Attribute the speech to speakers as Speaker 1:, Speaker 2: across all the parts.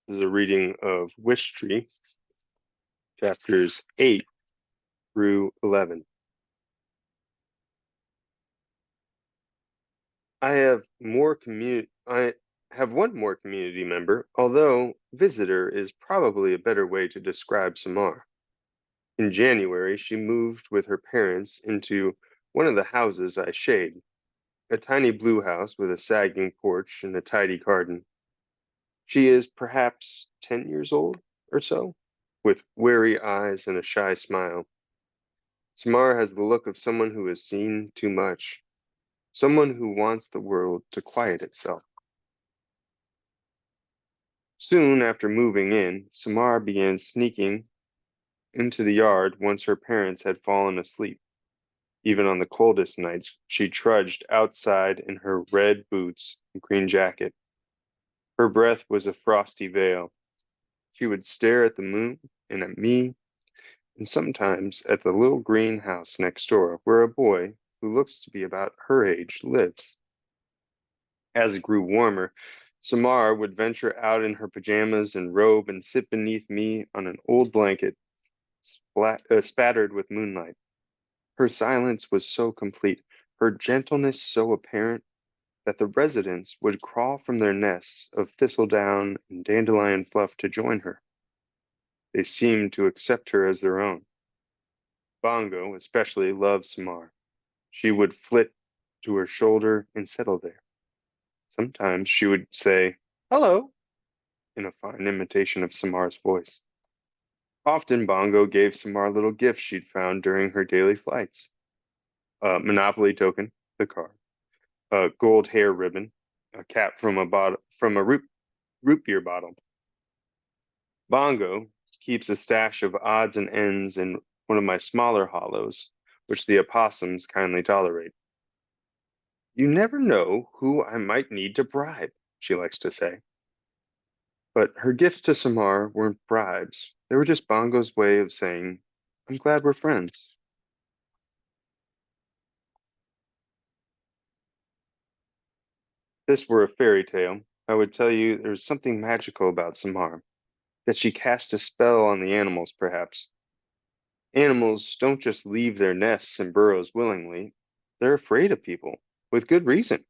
Speaker 1: This is a reading of Wishtree, chapters 8 through 11. I have one more community member, although visitor is probably a better way to describe Samar. In January, she moved with her parents into one of the houses I shade, a tiny blue house with a sagging porch and a tidy garden. She is perhaps 10 years old or so, with wary eyes and a shy smile. Samar has the look of someone who has seen too much, someone who wants the world to quiet itself. Soon after moving in, Samar began sneaking into the yard once her parents had fallen asleep. Even on the coldest nights, she trudged outside in her red boots and green jacket. Her breath was a frosty veil. She would stare at the moon and at me, and sometimes at the little green house next door where a boy who looks to be about her age lives. As it grew warmer, Samar would venture out in her pajamas and robe and sit beneath me on an old blanket spattered with moonlight. Her silence was so complete, her gentleness so apparent, that the residents would crawl from their nests of thistledown and dandelion fluff to join her. They seemed to accept her as their own. Bongo especially loved Samar. She would flit to her shoulder and settle there. Sometimes she would say, "Hello," in a fine imitation of Samar's voice. Often Bongo gave Samar little gifts she'd found during her daily flights. A Monopoly token, the card, a gold hair ribbon, a cap from a root beer bottle. Bongo keeps a stash of odds and ends in one of my smaller hollows, which the opossums kindly tolerate. "You never know who I might need to bribe," she likes to say. But her gifts to Samar weren't bribes. They were just Bongo's way of saying, "I'm glad we're friends." If this were a fairy tale, I would tell you there's something magical about Samar, that she cast a spell on the animals, perhaps. Animals don't just leave their nests and burrows willingly. They're afraid of people, with good reason.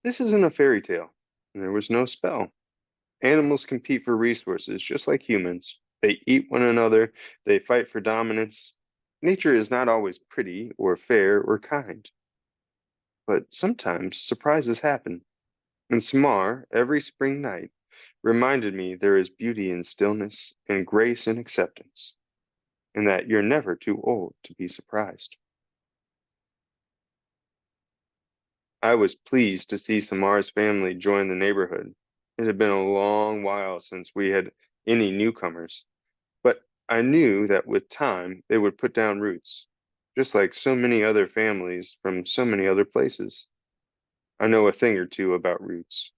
Speaker 1: This isn't a fairy tale, and there was no spell. Animals compete for resources just like humans. They eat one another, they fight for dominance. Nature is not always pretty or fair or kind, but sometimes surprises happen. And Samar, every spring night, reminded me there is beauty in stillness and grace in acceptance, and that you're never too old to be surprised. I was pleased to see Samar's family join the neighborhood. It had been a long while since we had any newcomers, but I knew that with time they would put down roots, just like so many other families from so many other places. I know a thing or two about roots.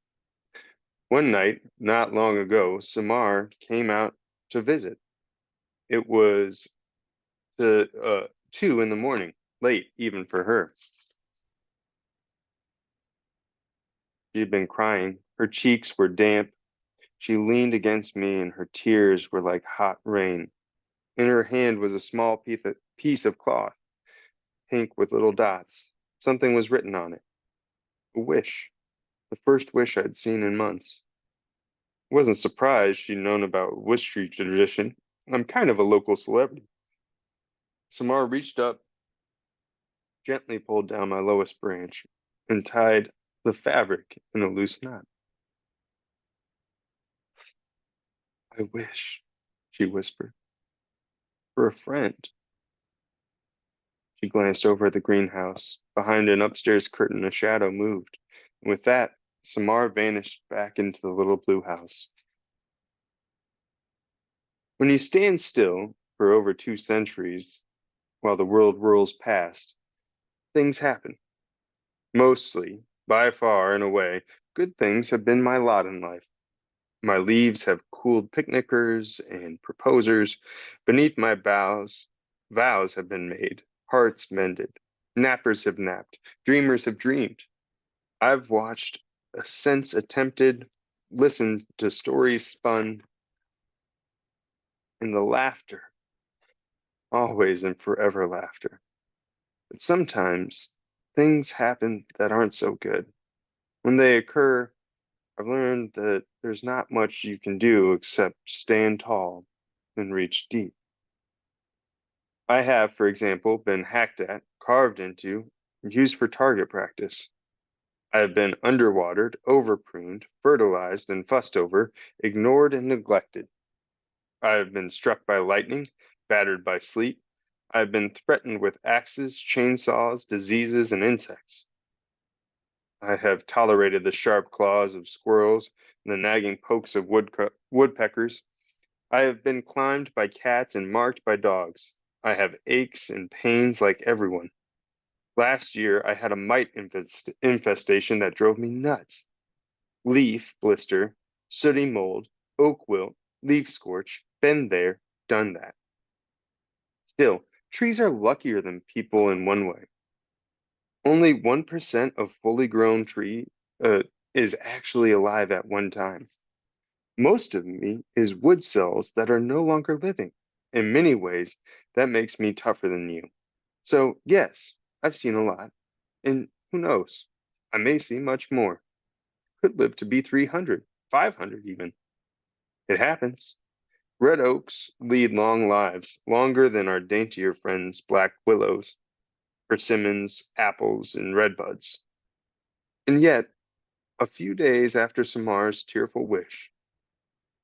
Speaker 1: One night, not long ago, Samar came out to visit. It was 2 in the morning, late even for her. She had been crying. Her cheeks were damp. She leaned against me, and her tears were like hot rain. In her hand was a small piece of cloth, pink with little dots. Something was written on it. A wish. The first wish I'd seen in months. I wasn't surprised she'd known about Wishtree tradition. I'm kind of a local celebrity. Samar reached up, gently pulled down my lowest branch, and tied the fabric in a loose knot. "I wish," she whispered, "for a friend." She glanced over at the greenhouse. Behind an upstairs curtain, a shadow moved. And with that, Samar vanished back into the little blue house. When you stand still for over 2 centuries while the world whirls past, things happen. Mostly, by far and away, good things have been my lot in life. My leaves have cooled picnickers and proposers. Beneath my boughs, vows have been made, hearts mended. Nappers have napped, dreamers have dreamed. I've watched ascents attempted, listened to stories spun in the laughter, always and forever laughter. But sometimes things happen that aren't so good. When they occur, I've learned that there's not much you can do except stand tall and reach deep. I have, for example, been hacked at, carved into, and used for target practice. I have been underwatered, overpruned, fertilized and fussed over, ignored and neglected. I have been struck by lightning, battered by sleet. I have been threatened with axes, chainsaws, diseases, and insects. I have tolerated the sharp claws of squirrels and the nagging pokes of woodpeckers. I have been climbed by cats and marked by dogs. I have aches and pains like everyone. Last year, I had a infestation that drove me nuts. Leaf blister, sooty mold, oak wilt, leaf scorch, been there, done that. Still, trees are luckier than people in one way. Only 1% of fully grown tree is actually alive at one time. Most of me is wood cells that are no longer living. In many ways, that makes me tougher than you. So, yes, I've seen a lot. And who knows? I may see much more. Could live to be 300, 500 even. It happens. Red oaks lead long lives, longer than our daintier friends, black willows, persimmons, apples, and redbuds. And yet, a few days after Samar's tearful wish,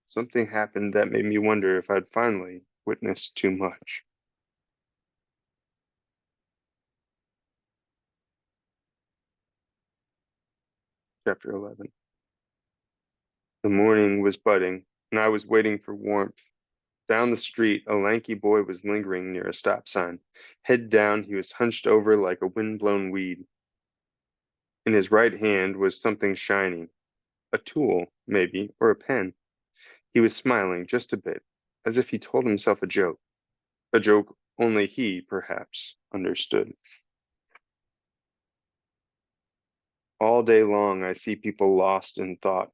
Speaker 1: something happened that made me wonder if I'd finally witnessed too much. Chapter 11. The morning was budding, and I was waiting for warmth. Down the street, a lanky boy was lingering near a stop sign. Head down, he was hunched over like a wind-blown weed. In his right hand was something shiny, a tool, maybe, or a pen. He was smiling just a bit, as if he told himself a joke only he, perhaps, understood. All day long, I see people lost in thought,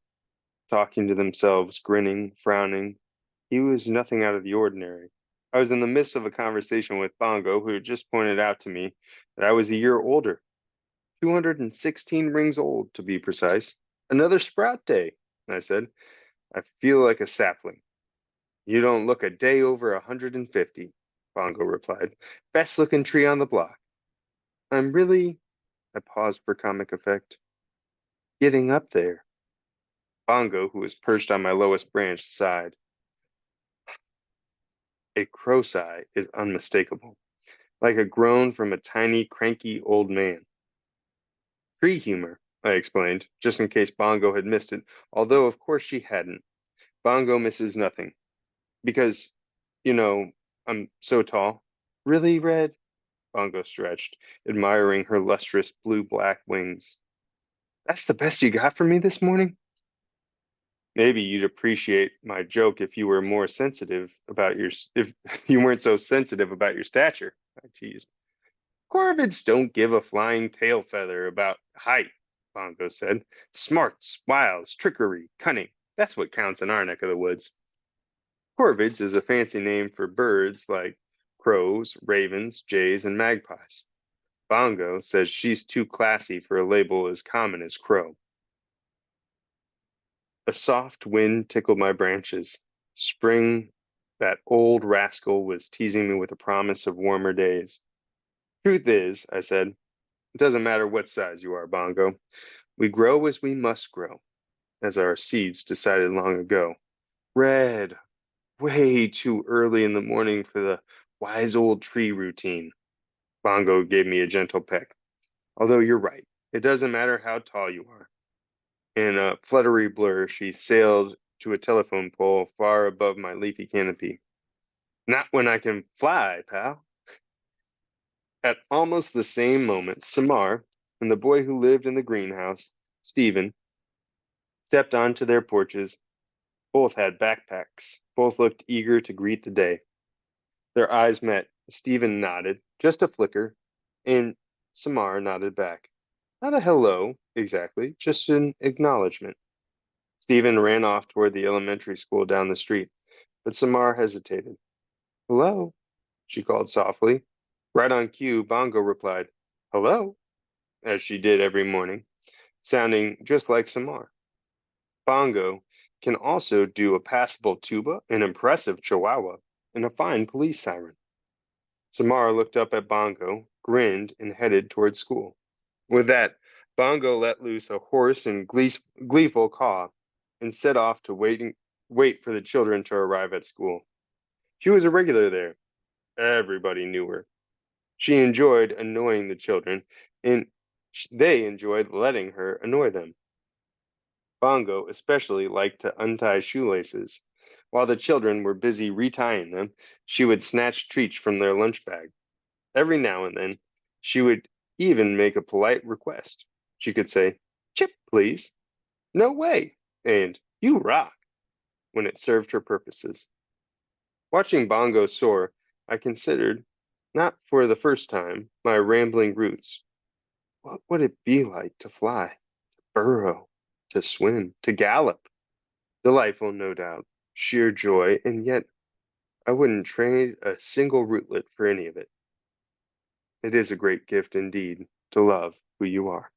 Speaker 1: talking to themselves, grinning, frowning. He was nothing out of the ordinary. I was in the midst of a conversation with Bongo, who had just pointed out to me that I was a year older, 216 rings old, to be precise. Another sprout day, I said. I feel like a sapling. You don't look a day over 150, Bongo replied. Best looking tree on the block. I'm really, I paused for comic effect, getting up there. Bongo, who was perched on my lowest branch, sighed. A crow sigh is unmistakable, like a groan from a tiny, cranky old man. Tree humor, I explained, just in case Bongo had missed it, although of course she hadn't. Bongo misses nothing. Because, you know, I'm so tall. Really, Red? Bongo stretched, admiring her lustrous blue-black wings. That's the best you got for me this morning? Maybe you'd appreciate my joke if you were more sensitive about if you weren't so sensitive about your stature, I teased. Corvids don't give a flying tail feather about height, Bongo said. Smarts, wiles, trickery, cunning. That's what counts in our neck of the woods. Corvids is a fancy name for birds like crows, ravens, jays, and magpies. Bongo says she's too classy for a label as common as crow. A soft wind tickled my branches. Spring, that old rascal, was teasing me with a promise of warmer days. Truth is, I said, it doesn't matter what size you are, Bongo. We grow as we must grow, as our seeds decided long ago. Red, way too early in the morning for the wise old tree routine. Bongo gave me a gentle peck. Although you're right, it doesn't matter how tall you are. In a fluttery blur, she sailed to a telephone pole far above my leafy canopy. Not when I can fly, pal. At almost the same moment, Samar and the boy who lived in the greenhouse, Stephen, stepped onto their porches. Both had backpacks. Both looked eager to greet the day. Their eyes met. Stephen nodded, just a flicker, and Samar nodded back. Not a hello, exactly, just an acknowledgement. Stephen ran off toward the elementary school down the street, but Samar hesitated. Hello, she called softly. Right on cue, Bongo replied, Hello, as she did every morning, sounding just like Samar. Bongo can also do a passable tuba, an impressive chihuahua, and a fine police siren. Samar looked up at Bongo, grinned, and headed toward school. With that, Bongo let loose a hoarse and gleeful caw and set off to wait for the children to arrive at school. She was a regular there. Everybody knew her. She enjoyed annoying the children, and they enjoyed letting her annoy them. Bongo especially liked to untie shoelaces. While the children were busy retying them, she would snatch treats from their lunch bag. Every now and then, she would even make a polite request. She could say, Chip, please. No way. And you rock when it served her purposes. Watching Bongo soar, I considered, not for the first time, my rambling roots. What would it be like to fly, to burrow, to swim, to gallop? Delightful, no doubt, sheer joy, and yet I wouldn't trade a single rootlet for any of it. It is a great gift indeed to love who you are.